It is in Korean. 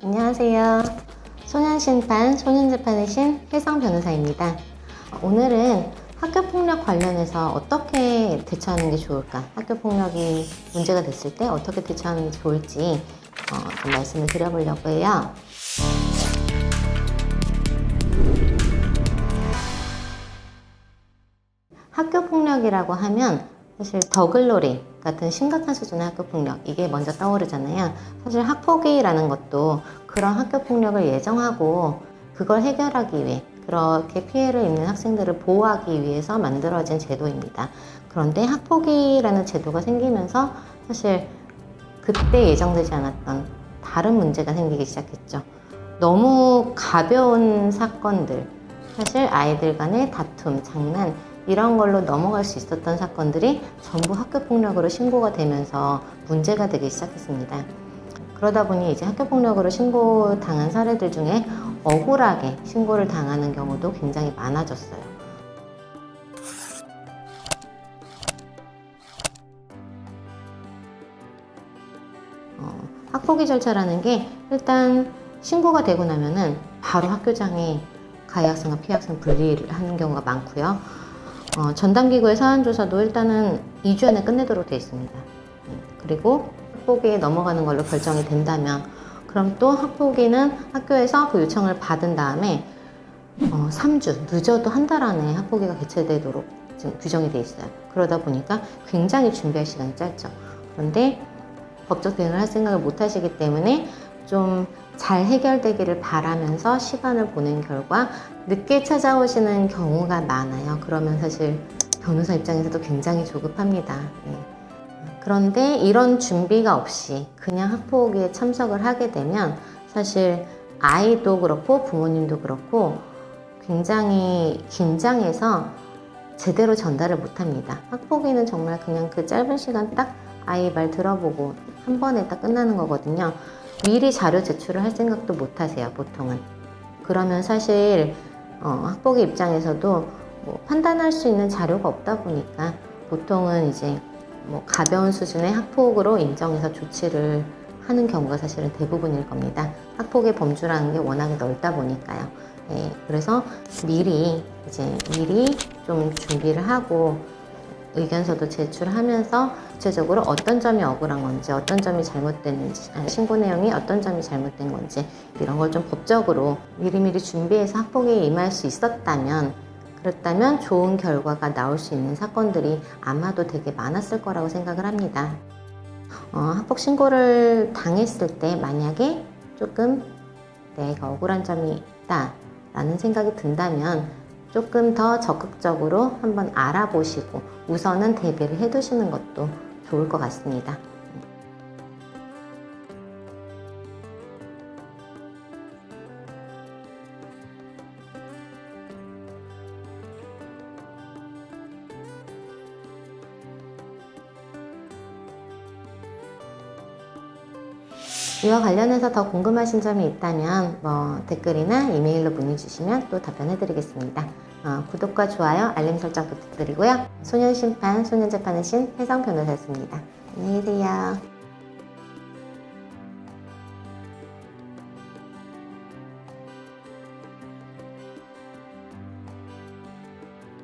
안녕하세요. 소년심판, 소년재판의 신 혜성 변호사입니다. 오늘은 학교폭력 관련해서 어떻게 대처하는 게 좋을까? 학교폭력이 문제가 됐을 때 어떻게 대처하는 게 좋을지 좀 말씀을 드려보려고 해요. 학교폭력이라고 하면 사실 더글로리 같은 심각한 수준의 학교폭력, 이게 먼저 떠오르잖아요. 사실 학폭위라는 것도 그런 학교폭력을 예정하고 그걸 해결하기 위해, 그렇게 피해를 입는 학생들을 보호하기 위해서 만들어진 제도입니다. 그런데 학폭위라는 제도가 생기면서 사실 그때 예정되지 않았던 다른 문제가 생기기 시작했죠. 너무 가벼운 사건들, 사실 아이들 간의 다툼, 장난, 이런 걸로 넘어갈 수 있었던 사건들이 전부 학교폭력으로 신고가 되면서 문제가 되기 시작했습니다. 그러다 보니 이제 학교폭력으로 신고당한 사례들 중에 억울하게 신고를 당하는 경우도 굉장히 많아졌어요. 학폭위 절차라는 게 일단 신고가 되고 나면은 바로 학교장이 가해 학생과 피해 학생 분리를 하는 경우가 많고요. 전담기구의 사안조사도 일단은 2주 안에 끝내도록 되어 있습니다. 그리고 학폭위에 넘어가는 걸로 결정이 된다면 그럼 또 학폭위는 학교에서 그 요청을 받은 다음에 3주, 늦어도 한 달 안에 학폭위가 개최되도록 지금 규정이 되어 있어요. 그러다 보니까 굉장히 준비할 시간이 짧죠. 그런데 법적 대응을 할 생각을 못 하시기 때문에 좀 잘 해결되기를 바라면서 시간을 보낸 결과 늦게 찾아오시는 경우가 많아요. 그러면 사실 변호사 입장에서도 굉장히 조급합니다. 그런데 이런 준비가 없이 그냥 학폭위에 참석을 하게 되면 사실 아이도 그렇고 부모님도 그렇고 굉장히 긴장해서 제대로 전달을 못합니다. 학폭위는 정말 그냥 그 짧은 시간 딱 아이 말 들어보고 한 번에 딱 끝나는 거거든요. 미리 자료 제출을 할 생각도 못 하세요, 보통은. 그러면 사실 학폭위 입장에서도 뭐 판단할 수 있는 자료가 없다 보니까 보통은 이제 뭐 가벼운 수준의 학폭으로 인정해서 조치를 하는 경우가 사실은 대부분일 겁니다. 학폭의 범주라는 게 워낙에 넓다 보니까요. 그래서 미리 좀 준비를 하고 의견서도 제출하면서 구체적으로 어떤 점이 억울한 건지, 어떤 점이 잘못됐는지, 신고 내용이 어떤 점이 잘못된 건지 이런 걸 좀 법적으로 미리미리 준비해서 학폭에 임할 수 있었다면, 그렇다면 좋은 결과가 나올 수 있는 사건들이 아마도 되게 많았을 거라고 생각을 합니다. 학폭 신고를 당했을 때 만약에 조금 내가 억울한 점이 있다 라는 생각이 든다면 조금 더 적극적으로 한번 알아보시고 우선은 대비를 해두시는 것도 좋을 것 같습니다. 이와 관련해서 더 궁금하신 점이 있다면 댓글이나 이메일로 문의 주시면 또 답변해 드리겠습니다. 구독과 좋아요, 알림 설정 부탁드리고요. 소년심판, 소년재판의 신 혜성 변호사였습니다. 안녕히 계세요.